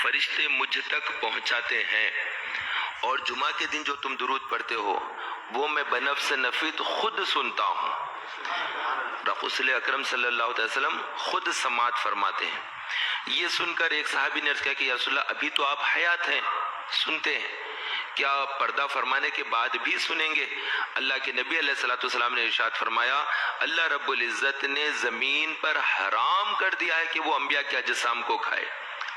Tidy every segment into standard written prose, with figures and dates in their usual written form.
فرشتے مجھ تک پہنچاتے ہیں، اور جمعہ کے دن جو تم درود پڑھتے ہو وہ میں بنفس نفیت خود سنتا ہوں۔ رسول اکرم صلی اللہ علیہ وسلم خود سماعت فرماتے ہیں۔ یہ سن کر ایک صحابی نے عرض کیا کہ یا رسول اللہ ابھی تو آپ حیات ہیں، سنتے ہیں، کیا پردہ فرمانے کے بعد بھی سنیں گے؟ اللہ کے نبی علیہ الصلوۃ والسلام نے ارشاد فرمایا اللہ رب العزت نے زمین پر حرام کر دیا ہے کہ وہ انبیاء کے اجسام کو کھائے۔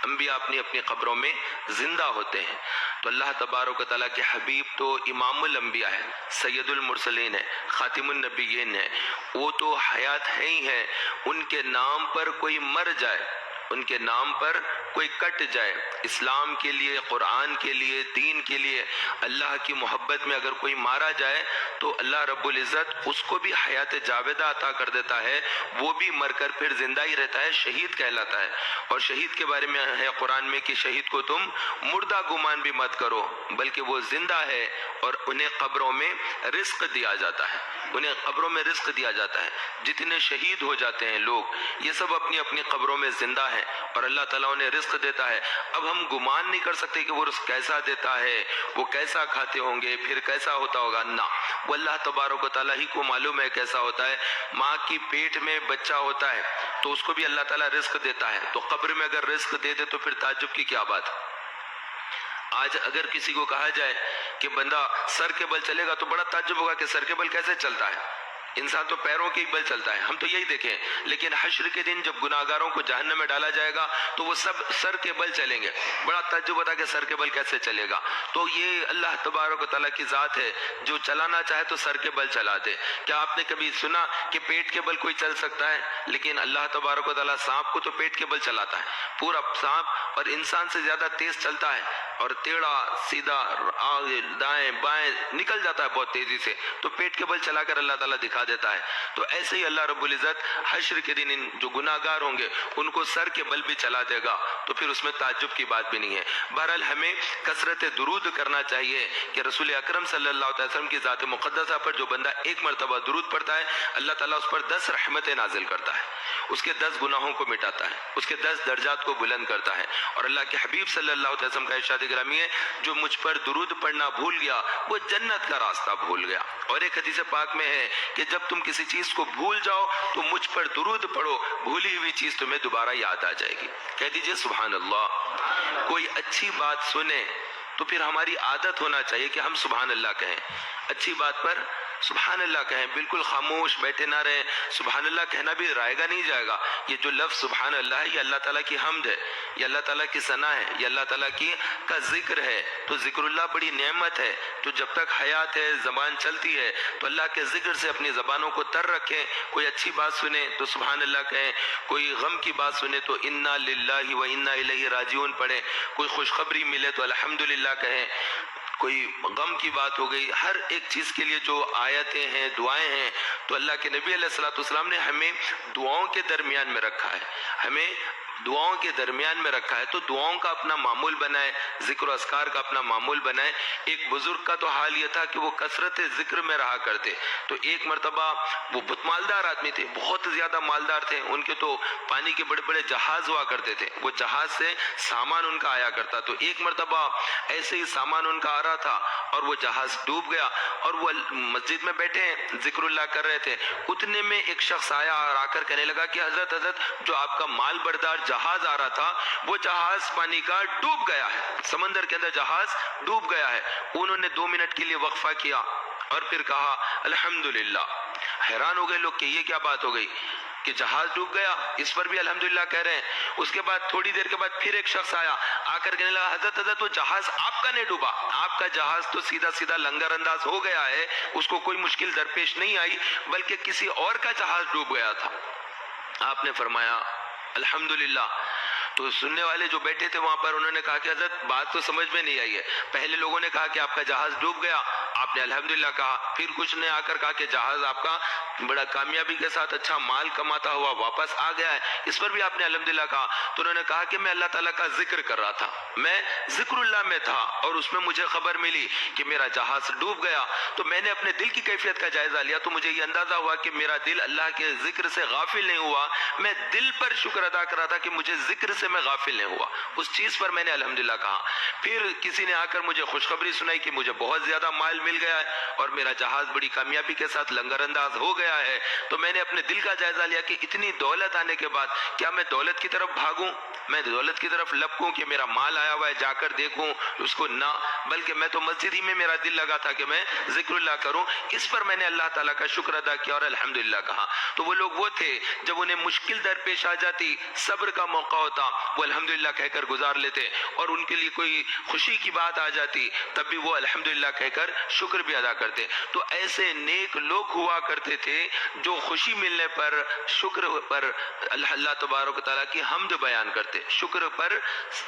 انبیاء اپنی اپنی قبروں میں زندہ ہوتے ہیں، تو اللہ تبارک و تعالیٰ کے حبیب تو امام الانبیاء ہے، سید المرسلین ہے، خاتم النبیین ہے، وہ تو حیات ہے ہی ہیں۔ ان کے نام پر کوئی مر جائے، ان کے نام پر کوئی کٹ جائے، اسلام کے لیے، قرآن کے لیے، دین کے لیے، اللہ کی محبت میں اگر کوئی مارا جائے تو اللہ رب العزت اس کو بھی حیات جاویدہ عطا کر دیتا ہے، وہ بھی مر کر پھر زندہ ہی رہتا ہے، شہید کہلاتا ہے۔ اور شہید کے بارے میں ہے قرآن میں کہ شہید کو تم مردہ گمان بھی مت کرو، بلکہ وہ زندہ ہے اور انہیں قبروں میں رزق دیا جاتا ہے، انہیں قبروں میں رزق دیا جاتا ہے۔ جتنے شہید ہو جاتے ہیں لوگ یہ سب اپنی اپنی قبروں میں زندہ ہیں اور اللہ تعالیٰ انہیں رزق دیتا ہے۔ اب ہم گمان نہیں کر سکتے کہ وہ رزق کیسا دیتا ہے، وہ کیسا کھاتے ہوں گے، پھر کیسا ہوتا ہوگا، نہ، وہ اللہ تبارک و تعالیٰ ہی کو معلوم ہے کیسا ہوتا ہے۔ ماں کی پیٹ میں بچہ ہوتا ہے تو اس کو بھی اللہ تعالیٰ رزق دیتا ہے، تو قبر میں اگر رزق دے دے تو پھر تعجب کی کیا بات ہے۔ آج اگر کسی کو کہا جائے کہ بندہ سر کے بل چلے گا تو بڑا تعجب ہوگا کہ سر کے بل کیسے چلتا ہے، انسان تو پیروں کے بل چلتا ہے، ہم تو یہی دیکھیں۔ لیکن حشر کے دن جب گناہگاروں کو جہنم میں ڈالا جائے گا تو وہ سب سر کے بل چلیں گے، بڑا تعجب ہوتا ہے کہ سر کے بل کیسے چلے گا۔ تو یہ اللہ تبارک و تعالیٰ کی ذات ہے، جو چلانا چاہے تو سر کے بل چلا دے۔ کیا آپ نے کبھی سنا کہ پیٹ کے بل کوئی چل سکتا ہے؟ لیکن اللہ تبارک و تعالیٰ سانپ کو تو پیٹ کے بل چلاتا ہے، پورا سانپ اور انسان سے زیادہ تیز چلتا ہے اور ٹیڑھا سیدھا آگے دائیں بائیں نکل جاتا ہے بہت تیزی سے، تو پیٹ کے بل چلا کر اللہ تعالیٰ دکھا دیتا ہے۔ تو ایسے ہی اللہ رب العزت حشر کے دن جو گناہگار ہوں گے ان کو سر کے بل بھی چلا دے گا، تو پھر اس میں تعجب کی بات بھی نہیں ہے۔ بہرحال ہمیں کثرت درود کرنا چاہیے کہ رسول اکرم صلی اللہ علیہ وسلم کی ذات مقدسہ پر جو بندہ ایک مرتبہ درود پڑھتا ہے اللہ تعالیٰ اس پر 10 رحمتیں نازل کرتا ہے، اس کے 10 گناہوں کو مٹاتا ہے، اس کے 10 درجات کو بلند کرتا ہے۔ اور اللہ کے حبیب صلی اللہ علیہ وسلم کا ارشاد گرامی ہے جو مجھ پر درود پڑھنا بھول گیا وہ جنت کا راستہ بھول گیا۔ اور ایک حدیث پاک میں ہے کہ جب تم کسی چیز کو بھول جاؤ تو مجھ پر درود پڑھو، بھولی ہوئی چیز تمہیں دوبارہ یاد آ جائے گی۔ کہہ دیجئے سبحان اللہ۔ کوئی اچھی بات سنے تو پھر ہماری عادت ہونا چاہیے کہ ہم سبحان اللہ کہیں، اچھی بات پر سبحان اللہ کہیں، بالکل خاموش بیٹھے نہ رہیں۔ سبحان اللہ کہنا بھی رائے گا نہیں جائے گا۔ یہ جو لفظ سبحان اللہ ہے یہ اللہ تعالیٰ کی حمد ہے، یہ اللہ تعالیٰ کی ثنا ہے، یہ اللہ تعالیٰ کا ذکر ہے۔ تو ذکر اللہ بڑی نعمت ہے، تو جب تک حیات ہے زبان چلتی ہے تو اللہ کے ذکر سے اپنی زبانوں کو تر رکھیں۔ کوئی اچھی بات سنیں تو سبحان اللہ کہیں، کوئی غم کی بات سنیں تو انا للہ و انا الیہ راجعون پڑھیں، کوئی خوشخبری ملے تو الحمدللہ کہیں، کوئی غم کی بات ہو گئی، ہر ایک چیز کے لیے جو آیتیں ہیں دعائیں ہیں تو اللہ کے نبی علیہ الصلوۃ والسلام نے ہمیں دعاؤں کے درمیان میں رکھا ہے، ہمیں دعاؤں کے درمیان میں رکھا ہے، تو دعاؤں کا اپنا معمول بنائے، ذکر و اذکار کا اپنا معمول بنائے۔ ایک بزرگ کا تو حال یہ تھا کہ وہ کثرت ذکر میں رہا کرتے، تو ایک مرتبہ وہ بہت مالدار آدمی تھے، بہت زیادہ مالدار تھے، ان کے تو پانی کے بڑے بڑے جہاز ہوا کرتے تھے، وہ جہاز سے سامان ان کا آیا کرتا، تو ایک مرتبہ ایسے ہی سامان ان کا آ رہا تھا اور وہ جہاز ڈوب گیا، اور وہ مسجد میں بیٹھے ذکر اللہ کر رہے تھے، اتنے میں ایک شخص آیا اور آ کر کہنے لگا کہ حضرت جو آپ کا مال بردار جہاز آ رہا تھا وہ جہاز پانی کا ڈوب گیا ہے، سمندر کے اندر جہاز ڈوب گیا ہے۔ انہوں نے 2 منٹ کے لیے وقفہ کیا اور پھر کہا الحمدللہ۔ حیران ہو گئے لوگ کہ یہ کیا بات ہو گئی کہ جہاز ڈوب گیا، اس پر بھی الحمدللہ کہہ رہے ہیں۔ اس کے بعد تھوڑی دیر کے بعد پھر ایک شخص آیا، آ کر کہنے لگا حضرت وہ جہاز آپ کا نہیں ڈوبا، آپ کا جہاز تو سیدھا سیدھا لنگر انداز ہو گیا ہے، اس کو کوئی مشکل درپیش نہیں آئی، بلکہ کسی اور کا جہاز ڈوب گیا تھا۔ آپ نے فرمایا الحمدللہ۔ تو سننے والے جو بیٹھے تھے وہاں پر انہوں نے کہا کہ حضرت بات تو سمجھ میں نہیں آئی ہے، پہلے لوگوں نے کہا کہ آپ کا جہاز ڈوب گیا، آپ نے الحمدللہ کہا، پھر کچھ نے آ کر کہا کہ جہاز آپ کا بڑا کامیابی کے ساتھ اچھا مال کماتا ہوا واپس آ گیا ہے، اس پر بھی آپ نے الحمدللہ کہا۔ تو انہوں نے کہا کہ میں اللہ تعالیٰ کا ذکر کر رہا تھا، میں ذکر اللہ میں تھا، اور اس میں مجھے خبر ملی کہ میرا جہاز ڈوب گیا۔ تو میں نے اپنے دل کی کیفیت کا جائزہ لیا تو مجھے یہ اندازہ ہوا کہ میرا دل اللہ کے ذکر سے غافل نہیں ہوا، میں دل پر شکر ادا کر رہا تھا کہ مجھے ذکر سے میں غافل نہیں ہوا، اس چیز پر میں نے الحمدللہ کہا۔ پھر کسی نے آ کر مجھے خوشخبری سنائی کہ مجھے بہت زیادہ مال مل گیا ہے اور میرا جہاز بڑی کامیابی کے ساتھ لنگر انداز ہو گیا ہے۔ تو میں نے اپنے دل کا جائزہ لیا کہ اتنی دولت آنے کے بعد کیا میں دولت کی طرف بھاگوں، میں دولت کی طرف لپکوں کہ میرا مال آیا ہوا ہے جا کر دیکھوں اس کو، نہ، بلکہ میں تو مسجد ہی میں میرا دل لگا تھا کہ میں ذکر اللہ کروں۔ اس پر میں نے اللہ تعالیٰ کا شکر ادا کیا اور الحمدللہ کہا۔ تو وہ لوگ وہ تھے جب انہیں مشکل درپیش آ جاتی، صبر کا موقع ہوتا، وہ الحمدللہ کہہ کر گزار لیتے، اور ان کے لیے کوئی خوشی کی بات آ جاتی تب بھی وہ الحمدللہ کہہ کر شکر بھی ادا کرتے۔ تو ایسے نیک لوگ ہوا کرتے تھے جو خوشی ملنے پر شکر پر اللہ تبارک و تعالیٰ کی حمد بیان کرتے، شکر پر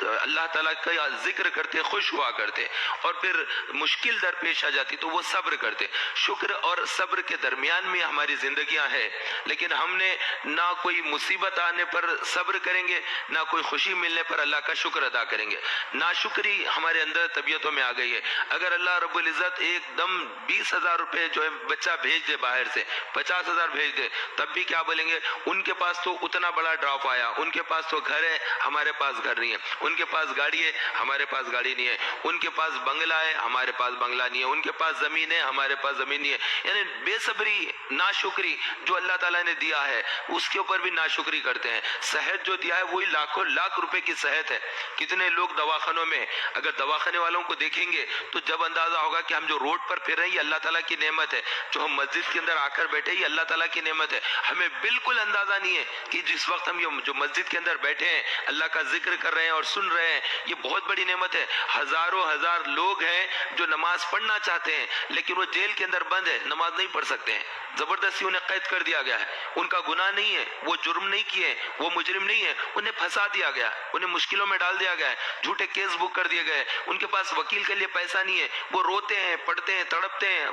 اللہ تعالیٰ کا ذکر کرتے، خوش ہوا کرتے، اور پھر مشکل درپیش آ جاتی تو وہ صبر کرتے۔ شکر اور صبر کے درمیان میں ہماری زندگیاں ہیں، لیکن ہم نے نہ کوئی مصیبت آنے پر صبر کریں گے، نہ کوئی خوشی ملنے پر اللہ کا شکر ادا کریں گے۔ ناشکری ہمارے اندر طبیعتوں میں آ گئی ہے۔ اگر اللہ رب العزت ایک دم 20,000 روپے جو ہے بچہ بھیج دے باہر سے، 50,000 بھیج دے، تب بھی کیا بولیں گے، ان کے پاس تو اتنا بڑا ڈراپ آیا، ان کے پاس تو گھر ہے، ہمارے پاس گھر نہیں ہے، ان کے پاس گاڑی ہے، ہمارے پاس گاڑی نہیں ہے، ان کے پاس بنگلہ ہے، ہمارے پاس بنگلہ نہیں ہے، ان کے پاس زمین ہے، ہمارے پاس زمین نہیں ہے۔ یعنی بے صبری، ناشکری جو اللہ تعالیٰ نے دیا ہے اس کے اوپر بھی ناشکری کرتے ہیں۔ صحت جو دیا ہے وہی لاکھوں لاکھ روپے کی صحت ہے۔ کتنے لوگ دواخانوں میں، اگر دواخانے والوں کو دیکھیں گے تو جب اندازہ ہوگا کہ ہم جو روڈ پر پھر رہے ہیں یہ اللہ تعالیٰ کی نعمت ہے، جو ہم مسجد کے اندر آ کر بیٹھے یہ اللہ تعالیٰ کی نعمت ہے۔ ہمیں بالکل اندازہ نہیں ہے کہ جس وقت ہم یہ جو مسجد کے اندر بیٹھے ہیں اللہ کا ذکر کر رہے ہیں اور سن رہے ہیں، یہ بہت بڑی نعمت ہے۔ ہزاروں ہزار لوگ ہیں جو نماز پڑھنا چاہتے ہیں لیکن وہ جیل کے اندر بند ہے، نماز نہیں پڑھ سکتے ہیں، زبردستی انہیں قید کر دیا گیا ہے۔ ان کا گناہ نہیں ہے، وہ جرم نہیں کیے، وہ مجرم نہیں ہے، انہیں پھنسا دیا گیا ہے، انہیں مشکلوں میں ڈال دیا گیا ہے، جھوٹے کیس بک کر دیے گئے، ان کے پاس وکیل کے لیے پیسہ نہیں ہے، وہ روتے ہیں، پڑھتے ہیں، تڑپتے ہیں،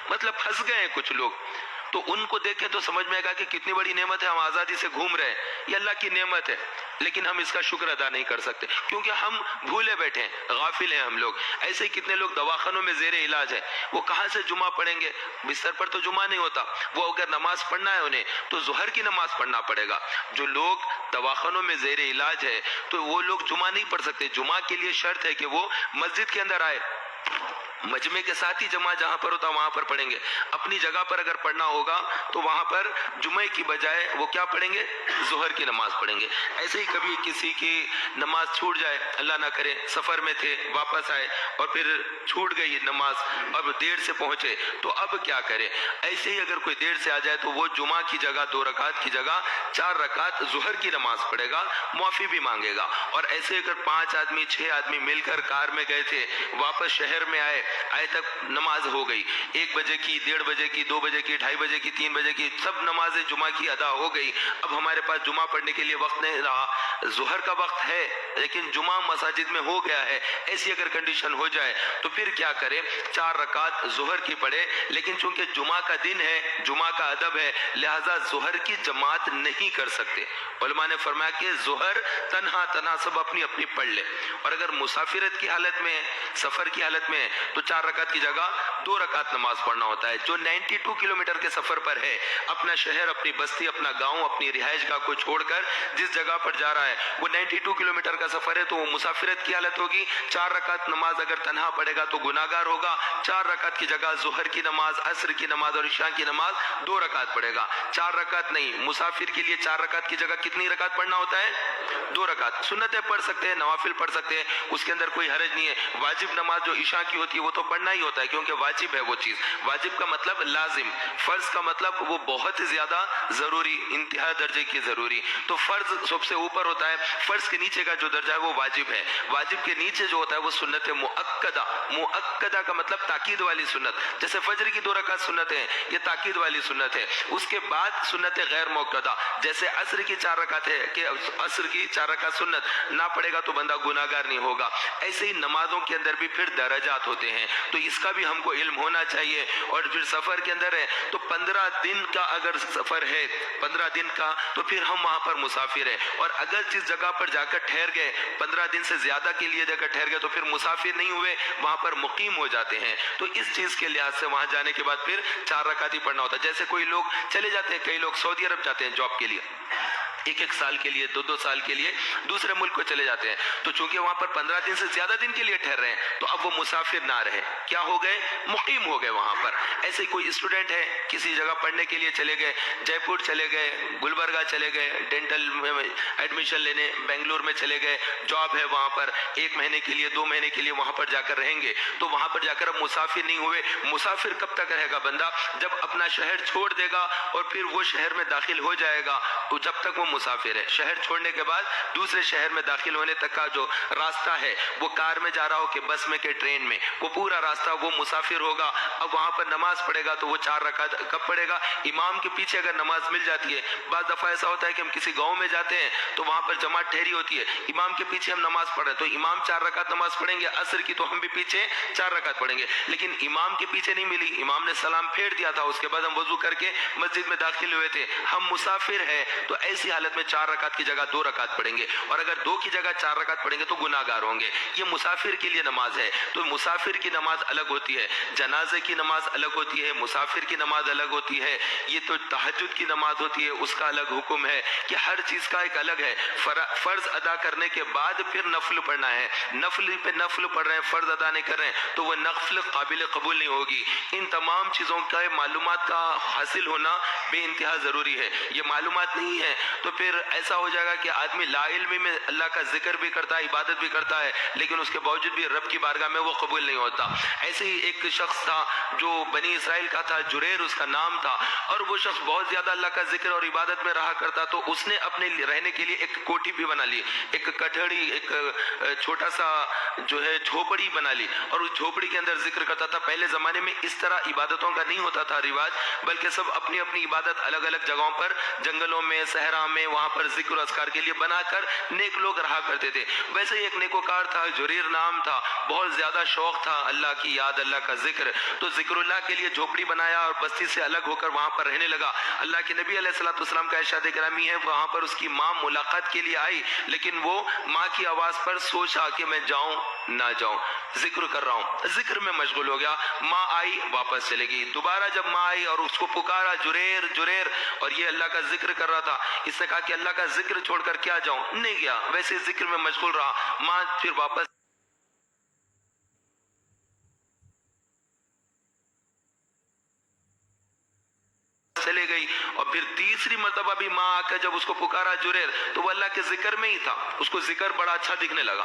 مطلب پھنس گئے ہیں کچھ لوگ۔ تو ان کو دیکھیں تو سمجھ میں آئے گا کہ کتنی بڑی نعمت ہے، ہم آزادی سے گھوم رہے ہیں، یہ اللہ کی نعمت ہے، لیکن ہم اس کا شکر ادا نہیں کر سکتے کیونکہ ہم بھولے بیٹھے ہیں، غافل ہیں ہم لوگ۔ ایسے ہی کتنے لوگ دواخانوں میں زیر علاج ہیں، وہ کہاں سے جمعہ پڑھیں گے، بستر پر تو جمعہ نہیں ہوتا، وہ اگر نماز پڑھنا ہے انہیں تو ظہر کی نماز پڑھنا پڑے گا۔ جو لوگ دواخانوں میں زیر علاج ہے تو وہ لوگ جمعہ نہیں پڑھ سکتے، جمعہ کے لیے شرط ہے کہ وہ مسجد کے اندر آئے، مجمع کے ساتھ ہی جمعہ جہاں پر ہوتا وہاں پر پڑھیں گے۔ اپنی جگہ پر اگر پڑھنا ہوگا تو وہاں پر جمعے کی بجائے وہ کیا پڑھیں گے، ظہر کی نماز پڑھیں گے۔ ایسے ہی کبھی کسی کی نماز چھوٹ جائے، اللہ نہ کرے سفر میں تھے واپس آئے اور پھر چھوٹ گئی نماز اور دیر سے پہنچے تو اب کیا کرے۔ ایسے ہی اگر کوئی دیر سے آ جائے تو وہ جمعہ کی جگہ 2 رکعت کی جگہ 4 رکعت ظہر کی نماز پڑھے گا، معافی بھی مانگے گا۔ اور ایسے اگر 5 آدمی 6 آدمی مل کر کار میں گئے تھے، واپس شہر میں آئے تک نماز ہو گئی، 1 بجے کی، 1:30 بجے کی، 2 بجے کی، 2:30 بجے کی، 3 بجے کی، سب نمازیں جمعہ کی ادا ہو گئی۔ اب ہمارے پاس جمعہ پڑھنے کے لیے وقت نہیں رہا، ظہر کا وقت ہے لیکن جمعہ مساجد میں ہو گیا ہے، ایسی اگر کنڈیشن ہو جائے تو پھر کیا کرے، 4 رکعت ظہر کی پڑھے، لیکن چونکہ جمعہ کا دن ہے، جمعہ کا ادب ہے، لہٰذا ظہر کی جماعت نہیں کر سکتے۔ علماء نے فرمایا کہ ظہر تنہا سب اپنی اپنی پڑھ لے، اور اگر مسافرت کی حالت میں، سفر کی حالت میں تو 4 رکعت کی جگہ 2 رکعت نماز پڑھنا ہوتا ہے۔ جو 92 کلومیٹر کے سفر پر ہے، اپنا شہر، اپنی بستی، اپنا گاؤں، اپنی رہائش گاہ کو چھوڑ کر جس جگہ پر جا رہا ہے وہ 92 کلومیٹر کا سفر ہے تو وہ مسافرت کی حالت ہوگی۔ 4 رکعت نماز اگر تنہا پڑھے گا تو گناہگار ہوگا۔ 4 رکعت کی جگہ ظہر کی نماز، عصر کی نماز اور عشاء کی نماز 2 رکعت پڑھے گا۔ 4 رکعت نہیں، مسافر کے لیے 4 رکعت کی جگہ کتنی رکعت پڑھنا ہوتا ہے، 2 رکعت۔ سنتیں پڑھ سکتے ہیں، نوافل پڑھ سکتے ہیں، اس کے اندر کوئی حرج نہیں ہے۔ واجب نماز جو عشاء کی ہوتی ہے وہ تو پڑھنا ہی ہوتا ہے کیونکہ واجب ہے وہ چیز۔ واجب کا مطلب لازم، فرض کا مطلب وہ بہت زیادہ ضروری، انتہا درجے کی ضروری۔ تو فرض سب سے اوپر ہوتا ہے، فرض کے نیچے کا جو درجہ ہے وہ واجب ہے، واجب کے نیچے جو ہوتا ہے وہ سنت مؤکدہ۔ مؤکدہ کا مطلب تاکید والی سنت، جیسے فجر کی 2 رکعت سنت ہے، یہ تاکید والی سنت ہے۔ اس کے بعد سنت غیر مؤکدہ، جیسے عصر کی 4 رکعت ہے کہ عصر کی 4 رکعت سنت نہ پڑھے گا تو بندہ گناہگار نہیں ہوگا۔ ایسے ہی نمازوں کے اندر بھی پھر درجات ہوتے ہیں۔ ہیں، تو اس کا بھی ہم کو علم ہونا چاہیے۔ اور پھر سفر کے اندر ہے تو 15 دن کا اگر سفر ہے، 15 دن کا، تو پھر ہم وہاں پر مسافر ہیں، اور اگر جس جگہ پر جا کر ٹھہر گئے 15 دن سے زیادہ کے لیے جا کر ٹھہر گئے تو پھر مسافر نہیں ہوئے، وہاں پر مقیم ہو جاتے ہیں۔ تو اس چیز کے لحاظ سے وہاں جانے کے بعد پھر 4 رکعت ہی پڑھنا ہوتا ہے۔ جیسے کوئی لوگ چلے جاتے ہیں، کئی لوگ سعودی عرب جاتے ہیں جاب کے لیے، 1 سال کے لیے، 2 سال کے لیے دوسرے ملک کو چلے جاتے ہیں، تو چونکہ وہاں پر 15 دن سے زیادہ دن کے لیے ٹھہر رہے ہیں تو اب وہ مسافر نہ رہے، کیا ہو گئے؟ مقیم ہو گئے وہاں پر۔ ایسے ہی کوئی اسٹوڈنٹ ہے، کسی جگہ پڑھنے کے لیے چلے گئے، جے پور چلے گئے، گلبرگہ چلے گئے ڈینٹل میں ایڈمیشن لینے، بنگلور میں چلے گئے، جاب ہے وہاں پر، 1 مہینے کے لیے 2 مہینے کے لیے وہاں پر جا کر رہیں گے، تو وہاں پر جا کر اب مسافر نہیں ہوئے۔ مسافر کب تک رہے گا بندہ؟ جب اپنا شہر چھوڑ دے گا اور پھر وہ شہر میں داخل ہو جائے گا، تو جب تک وہ مسافر ہے۔ شہر چھوڑنے کے بعد دوسرے شہر میں داخل ہونے تک کا جو راستہ ہے، وہ کار میں جا رہا ہو کہ بس میں کہ ٹرین میں، وہ پورا راستہ وہ مسافر ہوگا۔ اب وہاں پر نماز پڑھے گا تو وہ 4 رکعت کب پڑھے گا؟ امام کے پیچھے اگر نماز مل جاتی ہے۔ بعض دفعہ ایسا ہوتا ہے کہ ہم کسی گاؤں میں جاتے ہیں تو وہاں پر جماعت ٹھہری ہوتی ہے، امام کے پیچھے ہم نماز پڑھ رہے ہیں، تو امام 4 رکعت نماز پڑھیں گے عصر کی، تو ہم بھی پیچھے 4 رکعت پڑھیں گے، لیکن امام کے پیچھے نہیں ملی، امام نے سلام پھیر دیا تھا، اس کے بعد ہم وضو کر کے مسجد میں داخل ہوئے تھے، ہم مسافر ہیں، تو ایسی حالت میں 4 رکعت کی جگہ 2 رکعت پڑھیں گے، اور اگر 2 کی جگہ 4 رکعت پڑھیں گے تو گناہ گار ہوں گے۔ یہ مسافر کے لیے نماز ہے۔ تو مسافر کی نماز الگ ہوتی ہے، جنازے کی نماز الگ ہوتی ہے، مسافر کی نماز الگ ہوتی ہے، یہ تو تہجد کی نماز ہوتی ہے، اس کا الگ حکم ہے کہ ہر چیز کا ایک الگ ہے۔ فرض ادا کرنے کے بعد پھر نفل پڑھنا ہے، نفل پہ نفل پڑھ رہے ہیں، فرض ادا نہیں کر رہے ہیں تو وہ نفل قابل قبول نہیں ہوگی۔ ان تمام چیزوں کا معلومات کا حاصل ہونا بے انتہا ضروری ہے۔ یہ معلومات نہیں ہے تو پھر ایسا ہو جائے گا کہ آدمی لا علمی میں اللہ کا ذکر بھی کرتا ہے، عبادت بھی کرتا ہے، لیکن اس کے باوجود بھی رب کی بارگاہ میں وہ قبول نہیں ہوتا۔ ایسے ہی ایک شخص تھا جو بنی اسرائیل کا تھا، جریر اس کا نام تھا، اور وہ شخص بہت زیادہ اللہ کا ذکر اور عبادت میں رہا کرتا، تو اس نے اپنے رہنے کے لیے ایک کوٹھی بھی بنا لی، ایک کٹھڑی، ایک چھوٹا سا جو ہے جھوپڑی بنا لی، اور اس جھوپڑی کے اندر ذکر کرتا تھا۔ پہلے زمانے میں اس طرح عبادتوں کا نہیں ہوتا تھا رواج، بلکہ سب اپنی اپنی عبادت الگ الگ جگہوں پر، جنگلوں میں، صحرا میں، وہاں پر ذکر و اذکار کے لیے بنا کر نیک لوگ رہا کرتے تھے۔ ویسے ہی ایک نیکوکار تھا، جریر نام تھا، بہت زیادہ شوق تھا اللہ کی یاد، اللہ کا ذکر، تو ذکر اللہ کے لیے جھوپڑی بنایا اور بستی سے الگ ہو کر وہاں پر رہنے لگا۔ اللہ کے نبی علیہ الصلوۃ والسلام کا ارشاد گرامی ہے، وہاں پر اس کی ماں ملاقات کے لیے آئی، لیکن وہ ماں کی آواز پر سوچا کہ میں جاؤں نہ جاؤں، ذکر کر رہا ہوں، ذکر میں مشغول ہو گیا۔ ماں آئی، واپس چلے گئی، دوبارہ جب ماں آئی اور اس کو پکارا جریر جریر، اور یہ اللہ کا ذکر کر رہا تھا، اس نے کہا کہ اللہ کا ذکر چھوڑ کر کیا جاؤں، نہیں گیا، ویسے ذکر میں مشغول رہا۔ ماں پھر واپس چلے گئی، اور پھر تیسری مرتبہ بھی ماں آ کر جب اس کو پکارا جریر، تو وہ اللہ کے ذکر میں ہی تھا، اس کو ذکر بڑا اچھا دکھنے لگا۔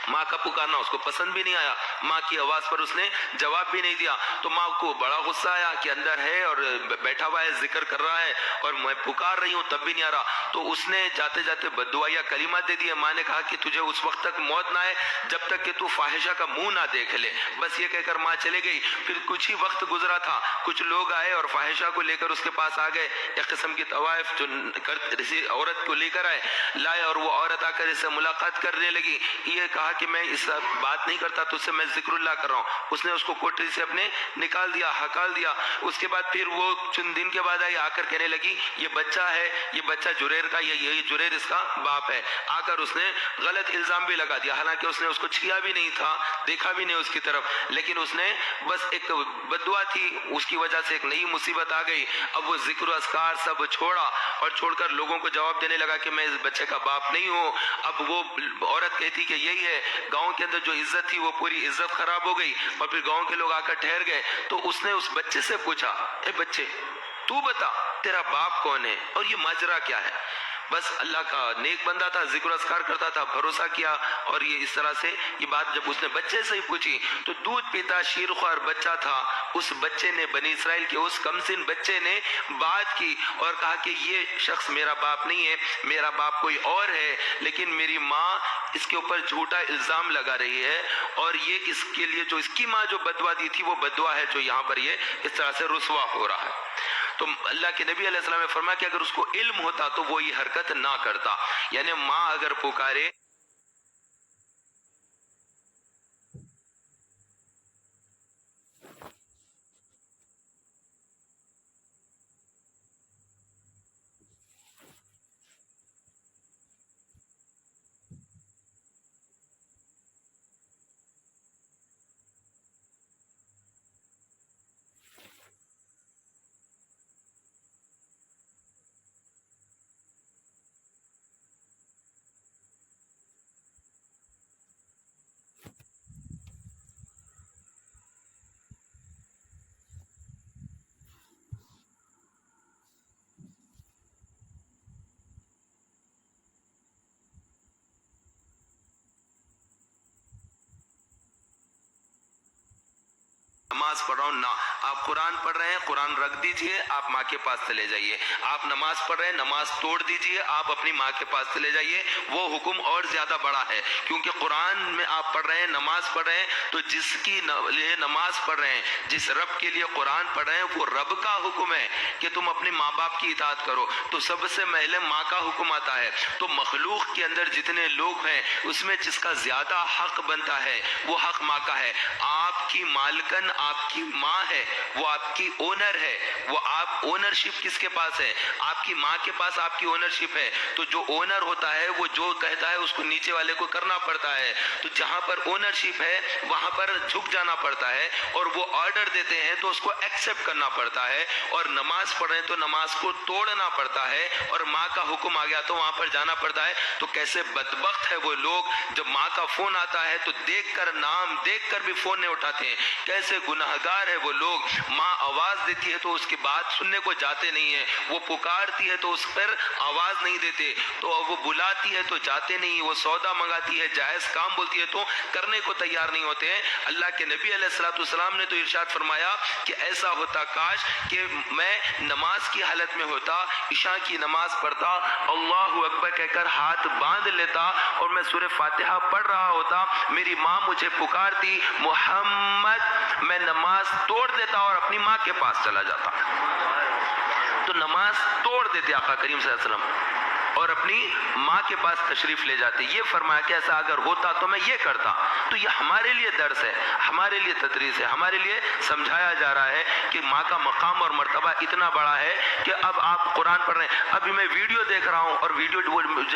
ماں کا پکارنا اس کو پسند بھی نہیں آیا، ماں کی آواز پر اس نے جواب بھی نہیں دیا، تو ماں کو بڑا غصہ آیا کہ اندر ہے اور بیٹھا ہوا ہے، ذکر کر رہا ہے اور میں پکار رہی ہوں تب بھی نہیں آ رہا، تو اس نے جاتے جاتے بددعا یا کلمات دے دیے۔ ماں نے کہا کہ تجھے اس وقت تک موت نہ آئے جب تک کہ تو فاحشہ کا منہ نہ دیکھ لے، بس یہ کہہ کر ماں چلے گئی۔ پھر کچھ ہی وقت گزرا تھا، کچھ لوگ آئے اور فاحشہ کو لے کر اس کے پاس آ گئے، ایک قسم کی طوائف جو کسی عورت کو لے کر لائے، اور وہ عورت آ کر اس سے ملاقات کرنے لگی، یہ کہا کہ میں اس بات نہیں کرتا تجھ سے، میں ذکر اللہ کر رہا ہوں۔ اس نے اس کو کوٹری سے اپنے نکال دیا، ہکال دیا۔ اس کے بعد پھر وہ چند دن کے بعد آئی، آ کر کہنے لگی یہ بچہ ہے، یہ بچہ جریر کا، یہ جریر اس کا باپ ہے۔ آ کر اس نے غلط الزام بھی لگا دیا، حالانکہ اس نے اس کو چھیا بھی نہیں تھا، دیکھا بھی نہیں اس کی طرف، لیکن اس نے بس ایک بددعا تھی، اس کی وجہ سے ایک نئی مصیبت آ گئی۔ اب وہ ذکر و اذکار سب چھوڑا اور چھوڑ کر لوگوں کو جواب دینے لگا کہ میں اس بچے کا باپ نہیں ہوں۔ اب وہ عورت کہتی کہ یہی ہے، گاؤں کے اندر جو عزت تھی وہ پوری عزت خراب ہو گئی، اور پھر گاؤں کے لوگ آ کر ٹھہر گئے، تو اس نے اس بچے سے پوچھا، اے بچے تو بتا تیرا باپ کون ہے اور یہ ماجرا کیا ہے؟ بس اللہ کا نیک بندہ تھا، ذکر و اذکار کرتا تھا، بھروسہ کیا، اور یہ اس طرح سے یہ بات جب اس نے بچے سے ہی پوچھی تو دودھ پیتا شیرخوار بچہ تھا، اس بچے نے، بنی اسرائیل کے اس کمسن بچے نے بات کی اور کہا کہ یہ شخص میرا باپ نہیں ہے، میرا باپ کوئی اور ہے، لیکن میری ماں اس کے اوپر جھوٹا الزام لگا رہی ہے، اور یہ اس کے لیے جو اس کی ماں جو بددعا دی تھی وہ بددعا ہے جو یہاں پر یہ اس طرح سے رسوا ہو رہا ہے۔ تو اللہ کے نبی علیہ السلام نے فرمایا کہ اگر اس کو علم ہوتا تو وہ یہ حرکت نہ کرتا، یعنی ماں اگر پکارے نماز پڑھ رہا ہوں نہ، آپ قرآن پڑھ رہے ہیں قرآن رکھ دیجئے، آپ ماں کے پاس چلے جائیے، آپ نماز پڑھ رہے ہیں نماز توڑ دیجئے، آپ اپنی ماں کے پاس چلے جائیے۔ وہ حکم اور زیادہ بڑا ہے، کیونکہ قرآن میں آپ پڑھ رہے ہیں نماز پڑھ رہے ہیں تو جس کی لیے نماز پڑھ رہے ہیں، جس رب کے لیے قرآن پڑھ رہے ہیں، وہ رب کا حکم ہے کہ تم اپنے ماں باپ کی اطاعت کرو، تو سب سے پہلے ماں کا حکم آتا ہے۔ تو مخلوق کے اندر جتنے لوگ ہیں اس میں جس کا زیادہ حق بنتا ہے وہ حق ماں کا ہے۔ آپ کی مالکن آپ کی ماں ہے، وہ آپ کی اونر ہے، وہ آپ اونرشپ کس کے پاس ہے؟ آپ کی ماں کے پاس آپ کی اونرشپ ہے، تو جو اونر ہوتا ہے وہ جو کہتا ہے اس کو نیچے والے کو کرنا پڑتا ہے، تو جہاں پر اونرشپ ہے وہاں پر جھک جانا پڑتا ہے، اور وہ آرڈر دیتے ہیں تو اس کو ایکسیپٹ کرنا پڑتا ہے، اور نماز پڑھ رہے ہیں تو نماز کو توڑنا پڑتا ہے، اور ماں کا حکم آ گیا تو وہاں پر جانا پڑتا ہے۔ تو کیسے بدبخت ہے وہ لوگ جب ماں کا فون آتا ہے تو دیکھ کر نام دیکھ کر بھی فون نہیں اٹھاتے ہیں، کیسے گناہگار ہے وہ لوگ۔ ماں آواز دیتی ہے تو اس کی بات سننے کو جاتے نہیں ہیں، وہ پکارتی ہے تو اس پر آواز نہیں دیتے، تو وہ بلاتی ہے تو جاتے نہیں، وہ سودا منگاتی ہے جائز کام بولتی ہے تو کرنے کو تیار نہیں ہوتے ہیں۔ اللہ کے نبی علیہ الصلوۃ والسلام نے تو ارشاد فرمایا کہ ایسا ہوتا کاش کہ میں نماز کی حالت میں ہوتا، عشاء کی نماز پڑھتا، اللہ اکبر کہہ کر ہاتھ باندھ لیتا اور میں سورہ فاتحہ پڑھ رہا ہوتا، میری ماں مجھے پکارتی محمد، میں نماز توڑ دیتا اور اپنی ماں کے پاس چلا جاتا۔ تو نماز توڑ دیتے آقا کریم صلی اللہ علیہ وسلم اور اپنی ماں کے پاس تشریف لے جاتے۔ یہ فرمایا کہ ایسا اگر ہوتا تو میں یہ کرتا۔ تو یہ ہمارے لیے درس ہے، ہمارے لیے تدریس ہے، ہمارے لیے سمجھایا جا رہا ہے کہ ماں کا مقام اور مرتبہ اتنا بڑا ہے کہ اب آپ قرآن پڑھ رہے ہیں، ابھی میں ویڈیو دیکھ رہا ہوں اور ویڈیو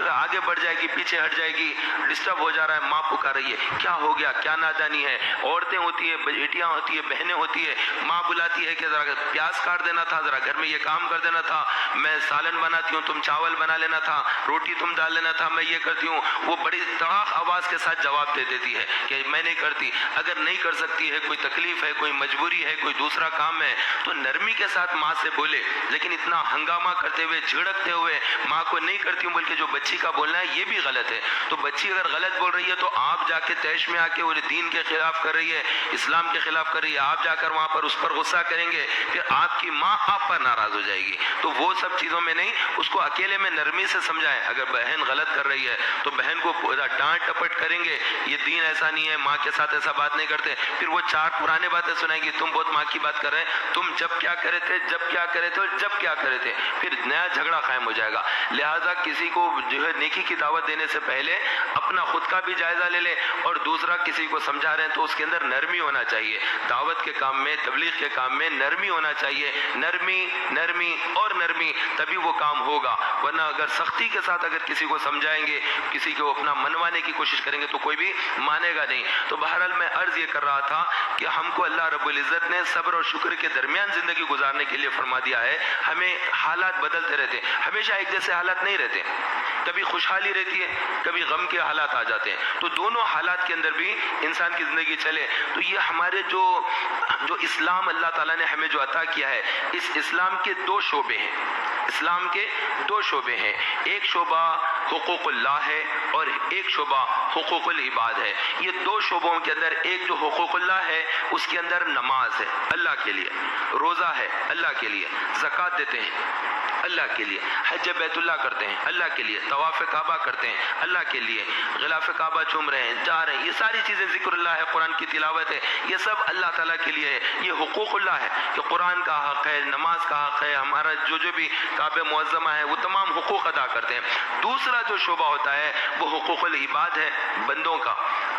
آگے بڑھ جائے گی پیچھے ہٹ جائے گی، ڈسٹرب ہو جا رہا ہے، ماں پکار رہی ہے، کیا ہو گیا، کیا نادانی ہے، عورتیں ہوتی ہیں، بیٹیاں ہوتی ہیں، بہنیں ہوتی ہیں، ماں بلاتی ہے کہ ذرا پیاز کاٹ دینا تھا، ذرا گھر میں یہ کام کر دینا تھا، میں سالن بناتی ہوں تم چاول بنا لینا تھا، روٹی تم ڈال لینا تھا، میں یہ کرتی ہوں۔ وہ بڑی تڑاک آواز کے ساتھ جواب دے دیتی ہے کہ میں نہیں کرتی۔ اگر نہیں کر سکتی ہے، کوئی تکلیف ہے، کوئی مجبوری ہے، کوئی دوسرا کام ہے، تو نرمی کے ساتھ ماں سے بولے، لیکن اتنا ہنگامہ کرتے ہوئے جھڑکتے ہوئے ماں کو نہیں کرتی ہوں بلکہ جو بچی کا بولنا ہے یہ بھی غلط ہے۔ تو بچی اگر غلط بول رہی ہے تو آپ جا کے تیش میں آ کے وہ دین کے خلاف کر رہی ہے، اسلام کے خلاف کر رہی ہے، آپ جا کر وہاں پر اس پر غصہ کریں گے، پھر آپ کی ماں آپ پر ناراض ہو جائے گی۔ تو وہ سب چیزوں میں نہیں، اس کو اکیلے میں نرمی سے سمجھائیں۔ اگر بہن غلط کر رہی ہے تو بہن کو ڈانٹ ٹپٹ کریں گے، یہ دین ایسا نہیں ہے، ماں کے ساتھ ایسا بات نہیں کرتے، پھر وہ چار پرانے باتیں سنائیں گی، تم بہت ماں کی بات کر رہے ہیں، تم جب کیا کرے تھے، جب کیا کرے تھے اور جب کیا کرے تھے، پھر نیا جھگڑا قائم ہو جائے گا۔ لہٰذا کسی کو جو ہے نیکی کی دعوت دینے سے پہلے اپنا خود کا بھی جائزہ لے لے، اور دوسرا کسی کو سمجھا رہے ہیں تو اس کے اندر نرمی ہونا چاہیے۔ دعوت کے کام میں، تبلیغ کے کام میں نرمی ہونا چاہیے، نرمی نرمی اور نرمی، تبھی وہ کام ہوگا۔ ورنہ اگر سختی کے ساتھ اگر کسی کو سمجھائیں گے، کسی کو اپنا منوانے کی کوشش کریں گے تو کوئی بھی مانے گا نہیں۔ تو بہرحال میں عرض یہ کر رہا تھا کہ ہم کو اللہ رب العزت نے صبر اور شکر کے درمیان زندگی گزارنے کے لیے فرما دیا ہے۔ ہمیں حالات بدلتے رہتے ہیں، ہمیشہ ایک جیسے حالات نہیں رہتے، کبھی خوشحالی رہتی ہے، کبھی غم کے حالات آ جاتے ہیں، تو دونوں حالات کے اندر بھی انسان کی زندگی چلے۔ تو یہ ہمارے جو اسلام اللہ تعالیٰ نے ہمیں جو عطا کیا ہے، اس اسلام کے دو شعبے ہیں، اسلام کے دو شعبے ہیں، ایک شعبہ حقوق اللہ ہے اور ایک شعبہ حقوق العباد ہے۔ یہ دو شعبوں کے اندر ایک جو حقوق اللہ ہے اس کے اندر نماز ہے اللہ کے لیے، روزہ ہے اللہ کے لیے، زکوٰۃ دیتے ہیں اللہ کے لیے، حج بیت اللہ کرتے ہیں اللہ کے لیے، طواف کعبہ کرتے ہیں اللہ کے لیے، غلاف کعبہ چوم رہے ہیں، جا رہے ہیں، یہ ساری چیزیں ذکر اللہ ہے، قرآن کی تلاوت ہے، یہ سب اللہ تعالیٰ کے لیے ہے۔ یہ حقوق اللہ ہے کہ قرآن کا حق ہے، نماز کا حق ہے، ہمارا جو بھی کعبہ معظمہ ہے وہ تمام حقوق ادا کرتے ہیں۔ دوسرا جو شعبہ ہوتا ہے وہ حقوق العباد ہے، بندوں کا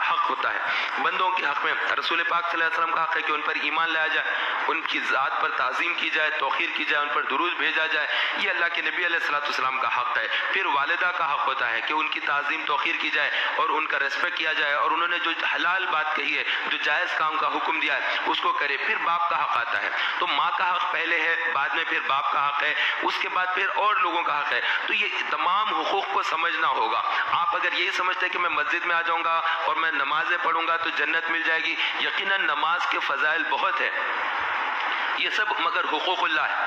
حق ہوتا ہے۔ بندوں کے حق میں رسول پاک صلی اللہ علیہ وسلم کا حق ہے کہ ان پر ایمان لایا جائے، ان کی ذات پر تعظیم کی جائے، توقیر کی جائے، ان پر درود بھیجا جائے، یہ اللہ کے نبی علیہ الصلوۃ والسلام کا حق ہے۔ پھر والدہ کا حق ہوتا ہے کہ ان کی تعظیم توقیر کی جائے اور ان کا ریسپیکٹ کیا جائے، اور انہوں نے جو حلال بات کہی ہے، جو جائز کام کا حکم دیا ہے اس کو کرے۔ پھر باپ کا حق آتا ہے، تو ماں کا حق پہلے ہے، بعد میں پھر باپ کا حق ہے، اس کے بعد پھر اور لوگوں کا حق ہے۔ تو یہ تمام حقوق کو سمجھنا ہوگا۔ آپ اگر یہی سمجھتے ہیں کہ میں مسجد میں آ جاؤں گا اور میں نمازیں پڑھوں گا تو جنت مل جائے گی، یقیناً نماز کے فضائل بہت ہے، یہ سب مگر حقوق اللہ ہے۔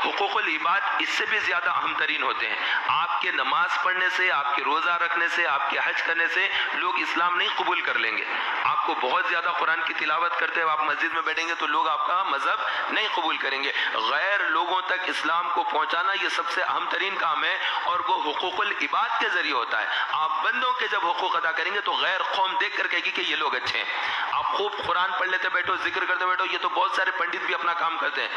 حقوق العباد اس سے بھی زیادہ اہم ترین ہوتے ہیں. آپ کے نماز پڑھنے سے، آپ کے روزہ رکھنے سے، آپ کے حج کرنے سے لوگ اسلام نہیں قبول کر لیں گے. آپ کو بہت زیادہ قرآن کی تلاوت کرتے ہوئے آپ مسجد میں بیٹھیں گے تو لوگ آپ کا مذہب نہیں قبول کریں گے. غیر لوگوں تک اسلام کو پہنچانا یہ سب سے اہم ترین کام ہے، اور وہ حقوق العباد کے ذریعے ہوتا ہے. آپ بندوں کے جب حقوق ادا کریں گے تو غیر قوم دیکھ کر کہے گی کہ یہ لوگ اچھے ہیں. آپ خوب قرآن پڑھ لیتے بیٹھو، ذکر کرتے بیٹھو، یہ تو بہت سارے پنڈت بھی اپنا کام کرتے ہیں،